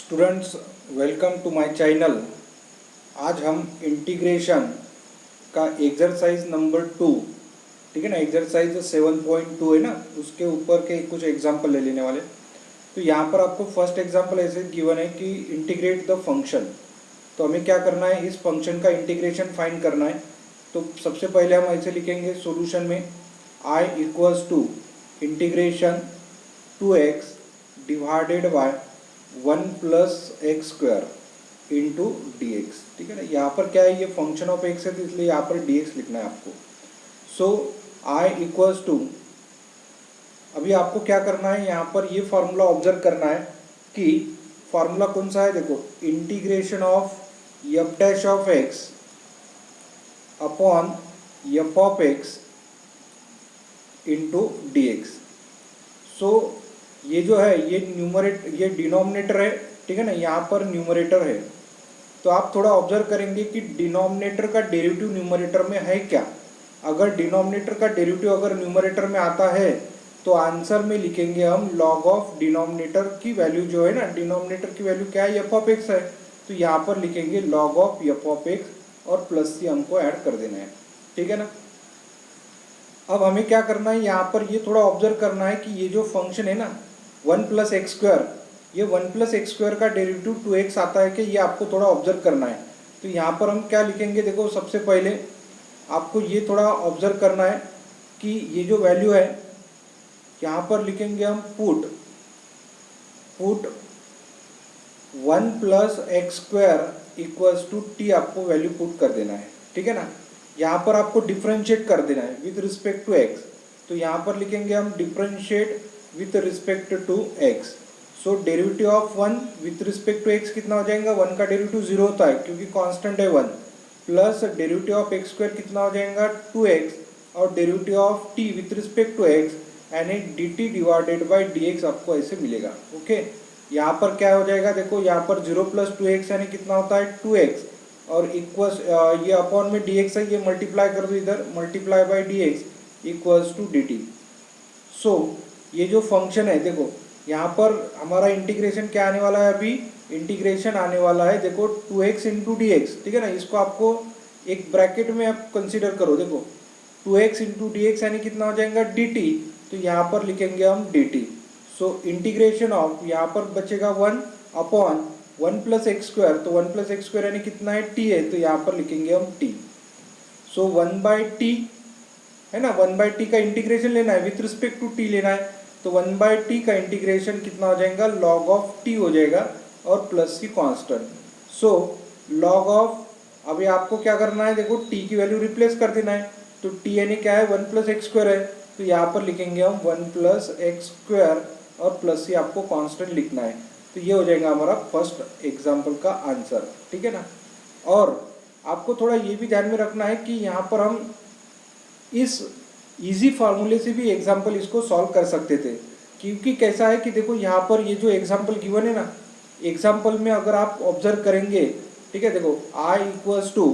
Students, welcome to my channel. आज हम integration का एक्सरसाइज नंबर 2, ठीक है ना, एक्सरसाइज 7.2 है ना, उसके ऊपर के कुछ एग्जांपल ले लेने वाले। तो यहाँ पर आपको फर्स्ट एग्जांपल ऐसे गिवन है कि इंटीग्रेट द फंक्शन। तो हमें क्या करना है, इस फंक्शन का इंटीग्रेशन फाइंड करना है। तो सबसे पहले हम ऐसे लिखेंगे सॉल्यूशन में I equals to integration 2x divided by 1 plus x square into d x. ठीक है ना, यहाँ पर क्या है, ये फंक्शन ऑफ एक्स है तो इसलिए यहाँ पर डी एक्स लिखना है आपको। सो आई इक्वल्स टू, अभी आपको क्या करना है, यहाँ पर ये फार्मूला ऑब्जर्व करना है कि फार्मूला कौन सा है। देखो, integration of f dash of x upon f of x into d x. So ये जो है ये डिनोमिनेटर है, ठीक है ना, यहाँ पर न्यूमरेटर है। तो आप थोड़ा ऑब्जर्व करेंगे कि डिनोमिनेटर का डेरिवेटिव न्यूमरेटर में है क्या। अगर डिनोमिनेटर का डेरिवेटिव अगर न्यूमरेटर में आता है तो आंसर में लिखेंगे हम लॉग ऑफ डिनोमिनेटर की वैल्यू जो है ना, डिनोमिनेटर की वैल्यू क्या है, एफ ऑफ एक्स है। तो यहाँ पर लिखेंगे log of F of x और प्लस सी हमको ऐड कर देना है, ठीक है ना। अब हमें क्या करना है, यहाँ पर ये थोड़ा ऑब्जर्व करना है कि ये जो फंक्शन है ना 1 प्लस एक्स स्क्वायर, ये 1 प्लस एक्स स्क्वायर का डेरिवेटिव 2x आता है कि ये आपको थोड़ा ऑब्जर्व करना है। तो यहाँ पर हम क्या लिखेंगे, देखो सबसे पहले आपको ये थोड़ा ऑब्जर्व करना है कि ये जो वैल्यू है यहाँ पर लिखेंगे हम put 1 plus x square equals to t, आपको वैल्यू पुट कर देना है, ठीक है ना। यहाँ पर आपको डिफ्रेंशिएट कर देना है विथ रिस्पेक्ट टू एक्स। तो यहाँ पर लिखेंगे हम differentiate with respect to x. So derivative of 1 with respect to x कितना हो जाएगा, 1 का डेरिवेटिव 0 होता है क्योंकि कांस्टेंट है 1, plus derivative of x square कितना हो जाएगा 2x, और derivative of t with respect to x यानी dt डिवाइडेड बाई dx आपको ऐसे मिलेगा। ओके, यहाँ पर क्या हो जाएगा, देखो यहाँ पर 0 प्लस 2x यानी कितना होता है 2x, और इक्वल्स ये अपॉन में dx है, ये मल्टीप्लाई कर दो इधर, multiply by dx equals to dt। So ये जो फंक्शन है, देखो यहाँ पर हमारा इंटीग्रेशन क्या आने वाला है, अभी इंटीग्रेशन आने वाला है देखो 2x इंटू डी एक्स, ठीक है ना। इसको आपको एक ब्रैकेट में आप कंसीडर करो, देखो 2x इंटू डी एक्स यानी कितना हो जाएगा dt, तो यहाँ पर लिखेंगे हम dt। सो इंटीग्रेशन ऑफ, यहाँ पर बचेगा 1 अपॉन 1 प्लस एक्स स्क्वायर, तो 1 प्लस एक्स स्क्वायर यानी कितना है t है, तो यहाँ पर लिखेंगे हम t। सो 1 बाई टी है ना, 1 बाई टी का इंटीग्रेशन लेना है, विथ रिस्पेक्ट टू टी लेना है। तो 1 बाई टी का इंटीग्रेशन कितना हो जाएगा, लॉग ऑफ टी हो जाएगा और plus c constant. So log of, अभी आपको क्या करना है, देखो टी की वैल्यू रिप्लेस कर देना है। तो टी यानी क्या है 1 प्लस एक्स स्क्वायर है, तो यहाँ पर लिखेंगे हम 1 प्लस एक्स स्क्वायर और प्लस सी आपको कांस्टेंट लिखना है। तो ये हो जाएगा हमारा फर्स्ट एग्जाम्पल का आंसर, ठीक है ना। और आपको थोड़ा ये भी ध्यान में रखना है कि यहाँ पर हम इस इजी फार्मूले से भी एग्जाम्पल इसको सॉल्व कर सकते थे, क्योंकि कैसा है कि देखो यहाँ पर ये जो एग्जाम्पल गिवन है ना, एग्जाम्पल में अगर आप ऑब्जर्व करेंगे, ठीक है, देखो I equals to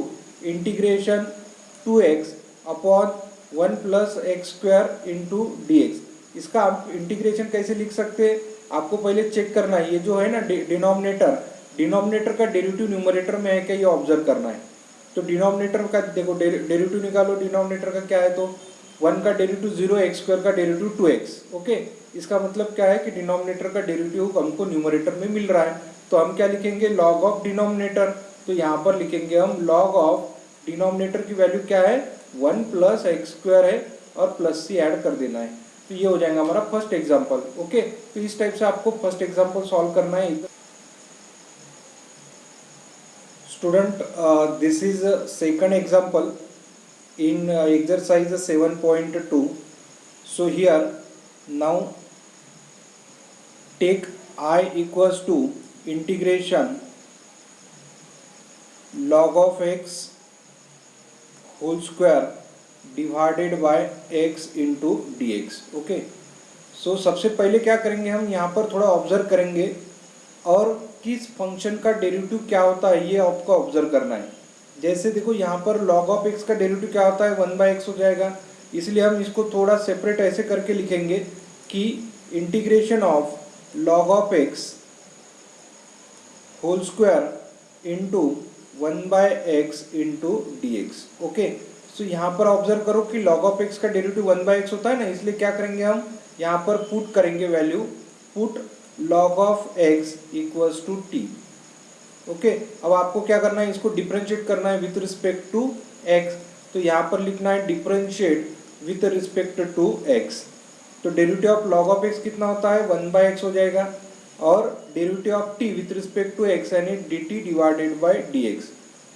integration 2x upon 1 plus x square into d x. इसका आप इंटीग्रेशन कैसे लिख सकते हैं, आपको पहले चेक करना है ये जो है ना डिनोमिनेटर का डेरिवेटिव न्यूमरेटर में है क्या, ये ऑब्जर्व करना है। तो डिनोमिनेटर का देखो डेरिवेटिव निकालो, डिनोमिनेटर का क्या है, तो 1 का डेरिवेटिव 0, एक्स स्क्वायर का डेरिवेटिव 2x। ओके, इसका मतलब क्या है कि डिनोमिनेटर का डेरिवेटिव हमको न्यूमरेटर में मिल रहा है, तो हम क्या लिखेंगे, लॉग ऑफ डिनोमिनेटर। तो यहाँ पर लिखेंगे हम लॉग ऑफ डिनोमिनेटर की वैल्यू क्या है 1 प्लस एक्स स्क्वायर है और प्लस सी ऐड कर देना है। तो ये हो जाएगा हमारा फर्स्ट एग्जाम्पल। ओके, तो इस टाइप से आपको फर्स्ट एग्जाम्पल सॉल्व करना है। Student, this is a second example in exercise 7.2. So here now take I equals to integration log of x whole square divided by x into dx. Okay, so सबसे पहले क्या करेंगे, हम यहाँ पर थोड़ा ऑब्जर्व करेंगे और किस फंक्शन का डेरिवेटिव क्या होता है ये आपको ऑब्जर्व करना है। जैसे देखो यहाँ पर log ऑफ x का डेरिवेटिव क्या होता है 1 बाई एक्स हो जाएगा, इसलिए हम इसको थोड़ा सेपरेट ऐसे करके लिखेंगे कि integration of log of x whole square into 1/x into d x. Okay, so यहाँ पर ऑब्जर्व करो कि log ऑफ x का डेरिवेटिव 1/x होता है ना, इसलिए क्या करेंगे हम यहाँ पर पुट करेंगे value, put log of x equals to t. Okay, अब आपको क्या करना है, इसको डिफरेंशिएट करना है विथ रिस्पेक्ट टू x। तो यहाँ पर लिखना है differentiate with respect to x। तो derivative of log of x कितना होता है, 1/x हो जाएगा, और derivative of t with respect to x यानी dt डिवाइडेड बाय dx।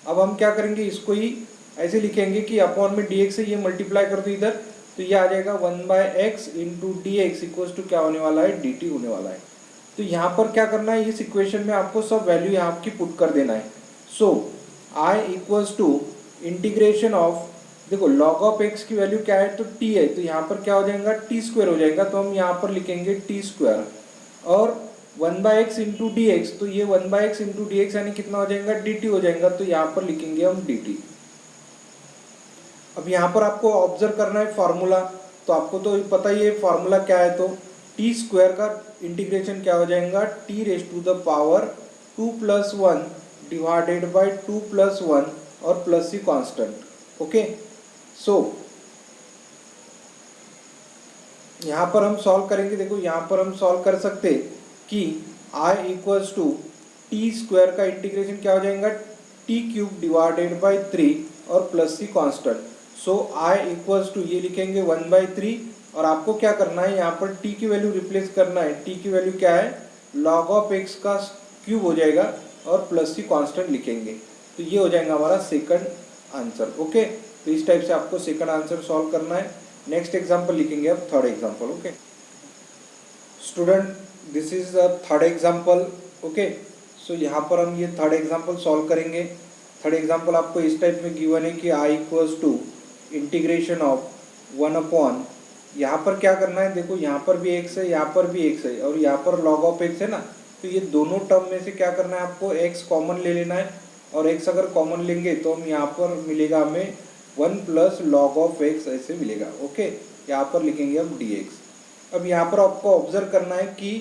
अब हम क्या करेंगे, इसको ही ऐसे लिखेंगे कि अपॉन में dx से ये मल्टीप्लाई कर दो इधर, तो ये आ जाएगा 1/x into d x equals to क्या होने वाला है, dt होने वाला है। तो यहाँ पर क्या करना है, इस इक्वेशन में आपको सब वैल्यू यहाँ की पुट कर देना है। So I equals to integration of, देखो log ऑफ x की वैल्यू क्या है, तो t है, तो यहाँ पर क्या हो जाएगा, टी स्क्वायर हो जाएगा, तो हम यहाँ पर लिखेंगे टी स्क्वायर, और 1/x इंटू डी एक्स, तो ये 1/x इंटू डी एक्स यानी कितना हो जाएगा, dt हो जाएगा, तो यहाँ पर लिखेंगे हम dt। अब यहाँ पर आपको ऑब्जर्व करना है फार्मूला, तो आपको तो पता ही है फार्मूला क्या है, तो टी स्क्वायर का इंटीग्रेशन क्या हो जाएगा, t raise to the power 2+1 divided by 2+1 और plus c constant. Okay, so यहाँ पर हम सॉल्व करेंगे, देखो यहाँ पर हम सॉल्व कर सकते कि I equals to t square का इंटीग्रेशन क्या हो जाएगा, टी क्यूब डिवाइडेड बाय 3 और plus c constant. So I equals to ये लिखेंगे 1/3, और आपको क्या करना है, यहाँ पर t की वैल्यू रिप्लेस करना है, t की वैल्यू क्या है, log ऑफ x का क्यूब हो जाएगा और प्लस सी कांस्टेंट लिखेंगे, तो ये हो जाएगा हमारा सेकंड आंसर। ओके, तो इस टाइप से आपको सेकंड आंसर सॉल्व करना है। नेक्स्ट एग्जांपल लिखेंगे अब third example. Okay student, this is a third example. Okay, so यहाँ पर हम ये थर्ड एग्जांपल सॉल्व करेंगे। थर्ड एग्जांपल आपको इस टाइप में गिवन है कि I equals to integration of 1 upon, यहाँ पर क्या करना है, देखो यहाँ पर भी x है, यहाँ पर भी x है, और यहाँ पर log ऑफ x है ना, तो ये दोनों टर्म में से क्या करना है, आपको x कॉमन ले लेना है, और x अगर कॉमन लेंगे तो हम यहाँ पर मिलेगा हमें 1 प्लस log ऑफ x ऐसे मिलेगा। ओके, यहाँ पर लिखेंगे हम dx। अब यहाँ पर आपको ऑब्जर्व करना है कि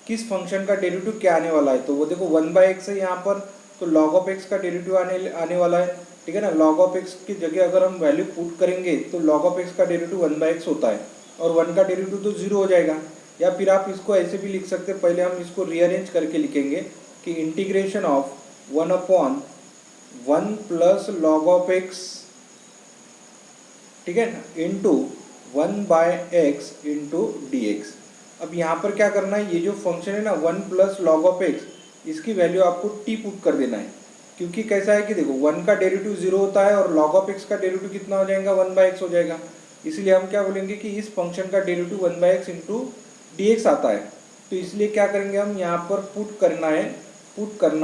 किस फंक्शन का डेरिवेटिव क्या आने वाला है, तो वो देखो 1/x है यहाँ पर, तो log ऑफ x का डेरिवेटिव आने वाला है, ठीक है ना। log ऑफ x की जगह अगर हम वैल्यू पुट करेंगे तो log ऑफ x का डेरिवेटिव 1/x होता है, और 1 का डेरिवेटिव तो 0 हो जाएगा। या फिर आप इसको ऐसे भी लिख सकते हैं, पहले हम इसको रीअरेंज करके लिखेंगे कि integration of 1 upon 1 plus log of x, ठीक है ना, into 1/x into d x. अब यहाँ पर क्या करना है, ये जो फंक्शन है ना 1 प्लस log ऑफ x, इसकी वैल्यू आपको t पुट कर देना है, क्योंकि कैसा है कि देखो 1 का डेरिवेटिव 0 होता है और log ऑफ x का डेरिवेटिव कितना हो जाएगा, 1/x हो जाएगा। इसलिए हम क्या बोलेंगे कि इस फंक्शन का derivative 1/x into d x आता है, तो इसलिए क्या करेंगे हम यहाँ पर पुट करना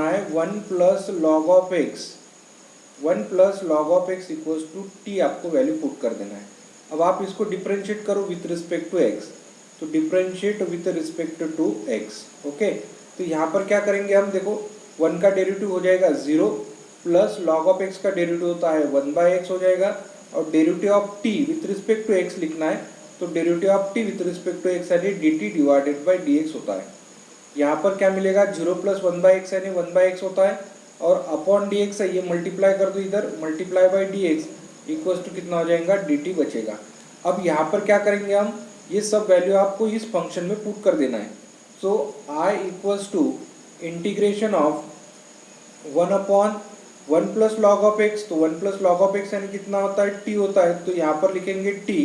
है 1 plus log of x, 1 plus log of x equals to t, आपको वैल्यू पुट कर देना है। अब आप इसको डिफरेंशिएट करो विथ रिस्पेक्ट टू x, तो differentiate with respect to x। Okay, तो यहाँ पर क्या करेंगे हम, देखो 1 का डेरिवेटिव हो जाएगा 0, प्लस log ऑफ x का डेरिवेटिव होता है 1/x हो जाएगा, और derivative of t with respect to x लिखना है, तो derivative of t with respect to x यानी dt डिवाइडेड बाय dx होता है। यहाँ पर क्या मिलेगा, 0 प्लस 1/x यानी 1/x होता है, और अपॉन dx है, ये मल्टीप्लाई कर दो इधर, multiply by dx equals to कितना हो जाएगा, dt बचेगा। अब यहाँ पर क्या करेंगे हम, ये सब वैल्यू आपको इस फंक्शन में पुट कर देना है। So I equals to integration of 1 upon 1 plus log of x, तो 1 प्लस log ऑफ x यानी कितना होता है, t होता है, तो यहाँ पर लिखेंगे t,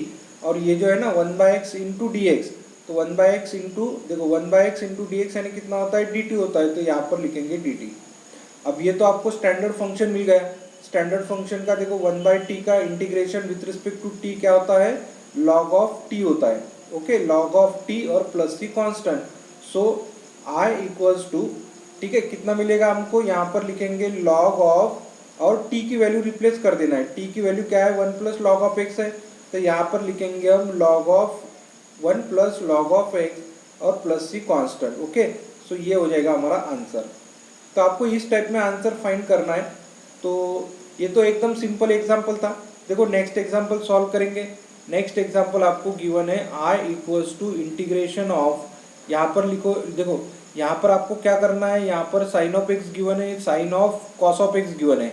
और ये जो है ना 1/x इंटू डी एक्स, तो 1/x इंटू, देखो 1/x इंटू डी एक्स यानी कितना होता है, dt होता है, तो यहाँ पर लिखेंगे dt। अब ये तो आपको स्टैंडर्ड फंक्शन मिल गया। स्टैंडर्ड फंक्शन का देखो 1/t का integration with respect to t क्या होता है, log ऑफ t होता है। ओके, log ऑफ t और plus c constant. So I equals to, ठीक है, कितना मिलेगा हमको, यहाँ पर लिखेंगे log ऑफ, और t की वैल्यू रिप्लेस कर देना है, t की वैल्यू क्या है, 1 प्लस log ऑफ x है, तो यहाँ पर लिखेंगे हम log of 1 plus log of x और plus c constant. Okay, so ये हो जाएगा हमारा आंसर। तो आपको इस टाइप में आंसर फाइंड करना है। तो ये तो एकदम सिंपल एग्जाम्पल था। देखो नेक्स्ट एग्जाम्पल सॉल्व करेंगे। नेक्स्ट एग्जाम्पल आपको गिवन है I equals to integration of, यहाँ पर लिखो, देखो यहाँ पर आपको क्या करना है, यहाँ पर साइन ऑफ एक्स गिवन है, sine of cos of x given है,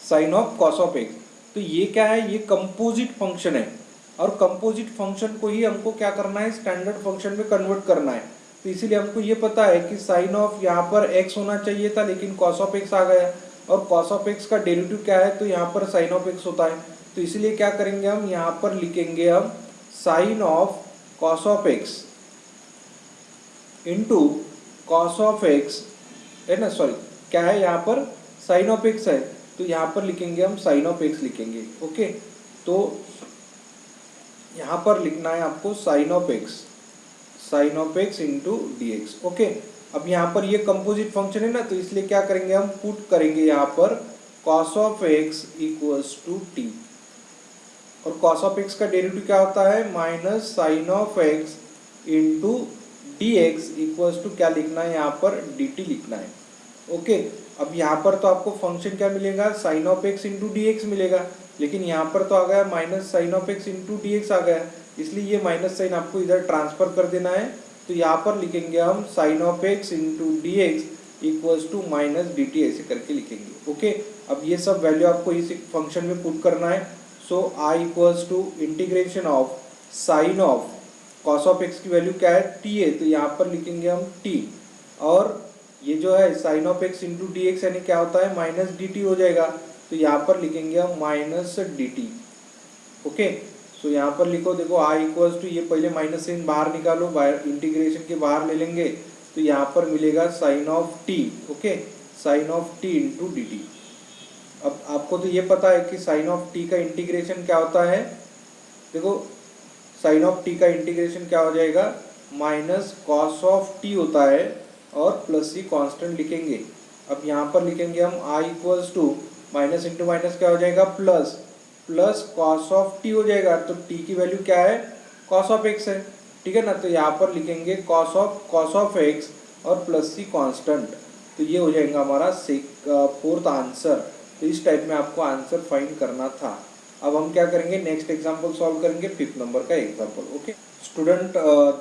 sine of cos of x. तो ये क्या है, ये कंपोजिट फंक्शन है और कंपोजिट फंक्शन को ही हमको क्या करना है, स्टैंडर्ड फंक्शन में कन्वर्ट करना है। तो इसीलिए हमको ये पता है कि साइन ऑफ यहाँ पर एक्स होना चाहिए था लेकिन कॉस ऑफ एक्स आ गया, और कॉस ऑफ एक्स का डेरिवेटिव क्या है, तो यहाँ पर साइन ऑफ एक्स होता है। तो इसलिए क्या करेंगे हम, यहाँ पर लिखेंगे हम sine of cos of x into cos of x है ना, सॉरी क्या है यहाँ पर साइन ऑफ एक्स है, तो यहाँ पर लिखेंगे हम साइन ऑफ एक्स लिखेंगे। ओके, तो यहाँ पर लिखना है आपको sine of x into d x. Okay, अब यहाँ पर ये कंपोजिट फंक्शन है ना, तो इसलिए क्या करेंगे हम, पुट करेंगे यहाँ पर cos of x equals to t, और कॉस ऑफ एक्स का डेरिवेटिव क्या होता है, minus sine of x into d x equals to क्या लिखना है यहाँ पर, डी टी लिखना है। ओके, अब यहाँ पर तो आपको फंक्शन क्या मिलेगा, sine of x into d x मिलेगा, लेकिन यहाँ पर तो आ गया minus sine of x into d x आ गया, इसलिए ये माइनस साइन आपको इधर ट्रांसफर कर देना है। तो यहाँ पर लिखेंगे हम sine of x into d x equals to minus d t, ऐसे करके लिखेंगे। ओके, अब ये सब वैल्यू आपको इस फंक्शन में पुट करना है। So I equals to integration of sine of cos of x की वैल्यू क्या है, टी है, तो यहाँ पर लिखेंगे हम टी, और ये जो है sine of x into d x यानी क्या होता है, माइनस डी टी हो जाएगा, तो यहाँ पर लिखेंगे हम minus d T. Okay, so यहाँ पर लिखो, देखो आई इक्वल्स टू, ये पहले माइनस साइन बाहर निकालो, इंटीग्रेशन के बाहर ले लेंगे, तो यहाँ पर मिलेगा sine of t. Okay, sine of t into d t. अब आपको तो ये पता है कि साइन ऑफ टी का इंटीग्रेशन क्या होता है, देखो साइन ऑफ टी का इंटीग्रेशन क्या हो जाएगा, माइनस कॉस ऑफ टी होता है और प्लस सी कांस्टेंट लिखेंगे। अब यहाँ पर लिखेंगे हम I equals to minus into minus क्या हो जाएगा, plus, plus cos of t हो जाएगा, तो टी की वैल्यू क्या है, कॉस ऑफ एक्स है, ठीक है ना, तो यहाँ पर लिखेंगे कॉस ऑफ एक्स और प्लस सी कांस्टेंट, तो ये हो जाएगा हमारा फोर्थ आंसर। तो इस टाइप में आपको आंसर फाइंड करना था। अब हम क्या करेंगे, नेक्स्ट एग्जाम्पल सॉल्व करेंगे, 5th नंबर का example. Okay student,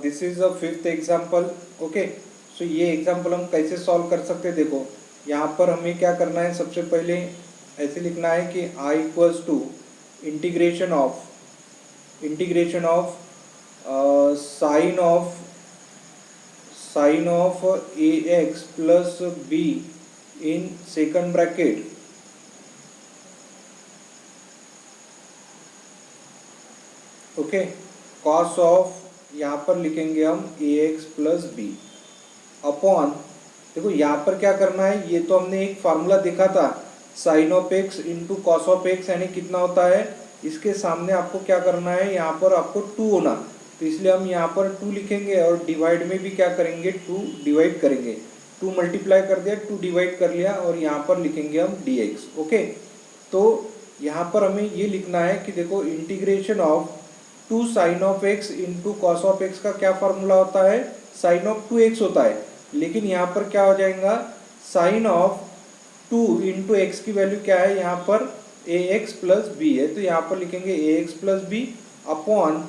this is a 5th example. Okay, so ये एग्जाम्पल हम कैसे सॉल्व कर सकते हैं, देखो यहाँ पर हमें क्या करना है, सबसे पहले ऐसे लिखना है कि I equals to integration of sine of a x plus b in second bracket okay, cos of, यहाँ पर लिखेंगे हम a x plus b upon, देखो यहाँ पर क्या करना है, ये तो हमने एक फार्मूला देखा था, sine of x into cos of x यानी कितना होता है, इसके सामने आपको क्या करना है, यहाँ पर आपको 2 होना, तो इसलिए हम यहाँ पर 2 लिखेंगे और डिवाइड में भी क्या करेंगे, 2 डिवाइड करेंगे, 2 मल्टीप्लाई कर दिया, 2 डिवाइड कर लिया, और यहाँ पर लिखेंगे हम dx। ओके, तो यहाँ पर हमें ये लिखना है कि देखो integration of 2 sine of x into cos of x का क्या फार्मूला होता है, साइन ऑफ 2x होता है, लेकिन यहाँ पर क्या हो जाएगा, साइन ऑफ 2 इंटू एक्स की वैल्यू क्या है, यहाँ पर ax प्लस बी है, तो यहाँ पर लिखेंगे ax plus b upon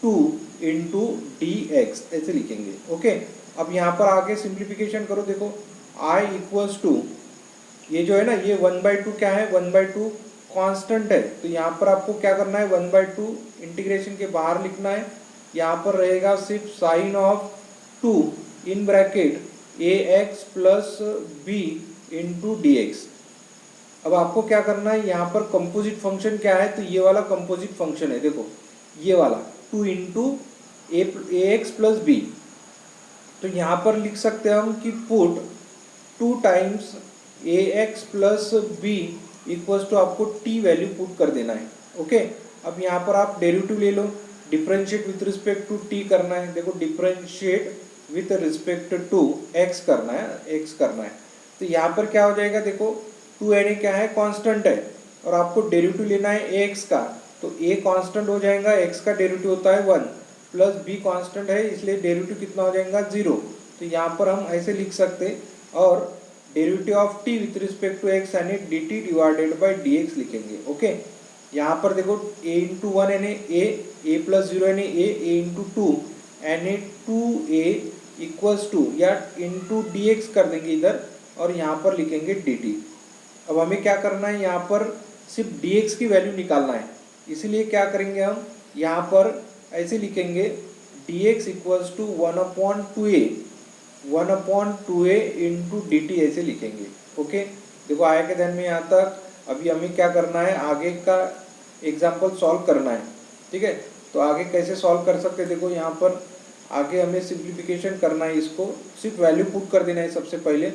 2 into d x, ऐसे लिखेंगे। ओके, अब यहाँ पर आगे सिंप्लीफिकेशन करो, देखो i इक्वल्स टू, ये जो है ना, ये 1/2 क्या है, 1/2 कांस्टेंट है, तो यहाँ पर आपको क्या करना है, 1/2 इंटीग्रेशन के बाहर लिखना है, यहाँ पर रहेगा सिर्फ sine of 2 in bracket ax plus b into d x. अब आपको क्या करना है, यहाँ पर कंपोजिट फंक्शन क्या है, तो ये वाला कंपोजिट फंक्शन है, देखो ये वाला 2 इंटू ax प्लस बी, तो यहाँ पर लिख सकते हैं हम कि put 2 times ax plus b equals to, आपको t वैल्यू पुट कर देना है। ओके, अब यहाँ पर आप डेरिवेटिव ले लो, differentiate with respect to t करना है, देखो differentiate with respect to x करना है, तो यहाँ पर क्या हो जाएगा, देखो 2 यानी क्या है, कांस्टेंट है, और आपको डेरिवेटिव लेना है ax का, तो a कांस्टेंट हो जाएगा, x का डेरिवेटिव होता है 1 प्लस b कांस्टेंट है, इसलिए डेरिवेटिव कितना हो जाएगा, 0, तो यहाँ पर हम ऐसे लिख सकते, और derivative of t with respect to x यानी dt डिवाइडेड बाई dx लिखेंगे। ओके, यहाँ पर देखो a इंटू 1 यानी a प्लस 0 यानी a इंटू 2 यानी 2a इक्वल्स टू या इंटू डी एक्स कर देंगे इधर और यहाँ पर लिखेंगे डी टी। अब हमें क्या करना है, यहाँ पर सिर्फ डी एक्स की वैल्यू निकालना है, इसीलिए क्या करेंगे हम यहाँ पर ऐसे लिखेंगे d x equals to 1/2a into d t ऐसे लिखेंगे। ओके, देखो आया के ध्यान में यहाँ तक। अभी हमें क्या करना है, आगे का एग्जाम्पल सॉल्व करना है। ठीक है, तो आगे कैसे सॉल्व कर सकते हैं, देखो यहाँ पर आगे हमें सिंप्लीफिकेशन करना है, इसको सिर्फ वैल्यू पुट कर देना है सबसे पहले।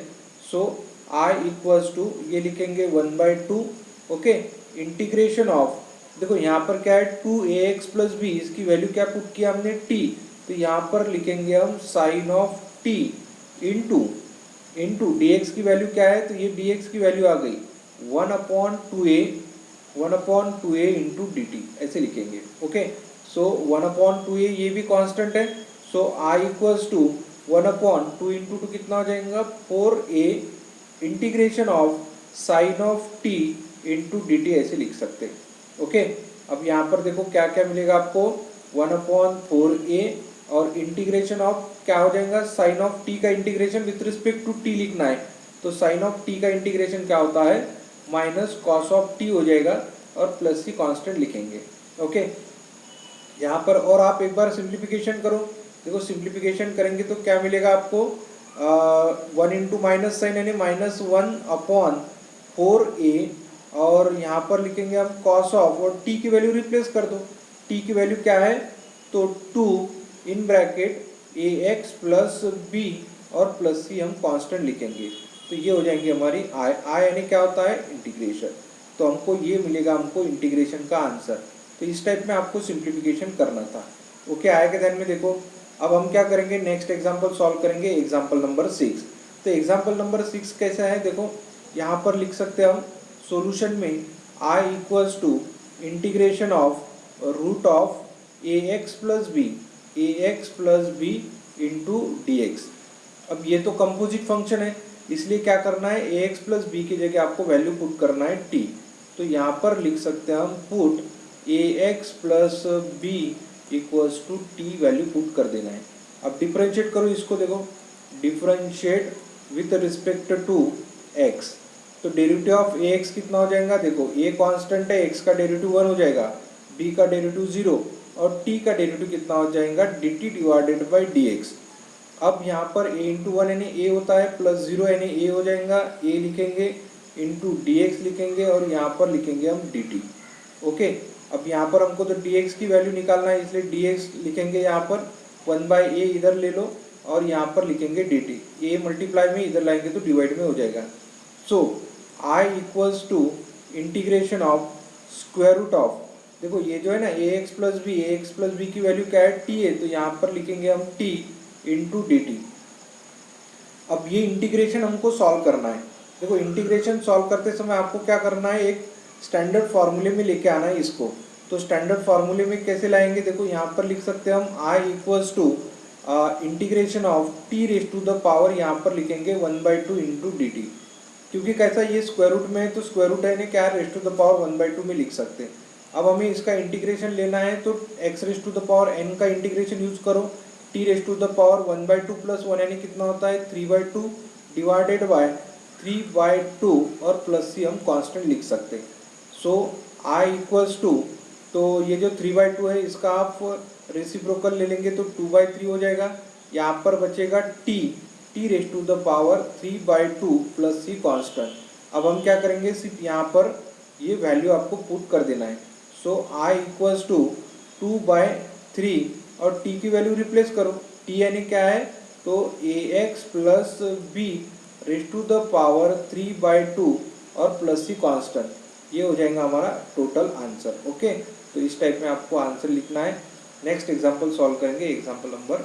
सो आई इक्वल्स टू ये लिखेंगे 1/2। ओके, इंटीग्रेशन ऑफ, देखो यहाँ पर क्या है 2ax प्लस बी, इसकी वैल्यू क्या पुट किया हमने t, तो यहाँ पर लिखेंगे हम sine of t into dx की वैल्यू क्या है, तो ये dx की वैल्यू आ गई 1/2a इंटू डी टी ऐसे लिखेंगे। ओके, सो 1/2a ये भी कांस्टेंट है, so i equals to 1/2 into 2 कितना हो जाएगा 4a integration of sine of t into d t ऐसे लिख सकते हैं। ओके, अब यहाँ पर देखो क्या क्या मिलेगा आपको 1/4a और इंटीग्रेशन ऑफ क्या हो जाएगा, साइन ऑफ t का integration with respect to t लिखना है, तो साइन ऑफ t का इंटीग्रेशन क्या होता है माइनस कॉस ऑफ t हो जाएगा और प्लस की कांस्टेंट लिखेंगे। ओके, यहाँ पर और आप एक बार सिंप्लीफिकेशन करो, देखो सिंप्लीफिकेशन करेंगे तो क्या मिलेगा आपको 1 इंटू माइनस साइन यानी -1/4a और यहाँ पर लिखेंगे हम कॉस ऑफ और t की वैल्यू रिप्लेस कर दो, t की वैल्यू क्या है तो 2 in bracket ax plus b और प्लस c हम कांस्टेंट लिखेंगे, तो ये हो जाएंगी हमारी आई यानी क्या होता है इंटीग्रेशन, तो हमको ये मिलेगा हमको इंटीग्रेशन का आंसर। तो इस टाइप में आपको सिंप्लीफिकेशन करना था। ओके, आएगा ध्यान में। देखो अब हम क्या करेंगे, नेक्स्ट एग्जांपल सॉल्व करेंगे, एग्जांपल नंबर 6। तो एग्जांपल नंबर 6 कैसा है, देखो यहाँ पर लिख सकते हैं हम सॉल्यूशन में i equals to integration of root of ax plus b into d x. अब ये तो कंपोजिट फंक्शन है, इसलिए क्या करना है ax प्लस बी की जगह आपको वैल्यू पुट करना है t, तो यहाँ पर लिख सकते हैं हम put ax plus b equals to t value put कर देना है। अब डिफरेंशिएट करो इसको, देखो differentiate with respect to x, तो डेरिवेटिव ऑफ ax कितना हो जाएगा, देखो a कांस्टेंट है, x का डेरिवेटिव 1 हो जाएगा, b का डेरिवेटिव 0 और t का डेरिवेटिव कितना हो जाएगा dt डिवाइडेड बाई dx। अब यहाँ पर a इंटू 1 यानी a होता है, प्लस 0 यानी a हो जाएगा, a लिखेंगे इंटू dx लिखेंगे और यहाँ पर लिखेंगे हम dt। ओके, अब यहाँ पर हमको तो dx की वैल्यू निकालना है, इसलिए dx लिखेंगे यहाँ पर 1/a इधर ले लो और यहाँ पर लिखेंगे dt, a मल्टीप्लाई में इधर लाएंगे तो डिवाइड में हो जाएगा। So i equals to integration of square root of, देखो ये जो है ना ax प्लस बी की वैल्यू क्या है t है, तो यहाँ पर लिखेंगे हम t इंटू डी टी। अब ये इंटीग्रेशन हमको सॉल्व करना है। देखो इंटीग्रेशन सॉल्व करते समय आपको क्या करना है, एक स्टैंडर्ड फार्मूले में लेके आना है इसको, तो स्टैंडर्ड फार्मूले में कैसे लाएंगे, देखो यहाँ पर लिख सकते हैं हम i equals to integration of t raise to the power, यहाँ पर लिखेंगे 1/2 इंटू डी टी, क्योंकि कैसा ये स्क्वायर रूट में है तो स्क्वायर रूट है क्या रेज टू द पावर 1/2 में लिख सकते हैं। अब हमें इसका इंटीग्रेशन लेना है तो x raise to the power n का इंटीग्रेशन यूज करो, t raise to the power 1/2 plus 1 यानी कितना होता है 3/2 डिवाइडेड बाय 3/2 और प्लस c हम कांस्टेंट लिख सकते हैं। सो i इक्वल्स टू, तो ये जो 3/2 है इसका आप रेसिप्रोकल ले लेंगे तो 2/3 हो जाएगा, यहाँ पर बचेगा t raise to the power 3/2 plus c constant. अब हम क्या करेंगे, सिर्फ यहाँ पर ये वैल्यू आपको पुट कर देना है। सो i इक्वल्स टू 2/3 और t की वैल्यू रिप्लेस करो, t यानी क्या है तो ax plus b raise to the power 3/2 और प्लस c कांस्टेंट, ये हो जाएगा हमारा टोटल आंसर। ओके, तो इस टाइप में आपको आंसर लिखना है। नेक्स्ट एग्जांपल सॉल्व करेंगे, एग्जांपल नंबर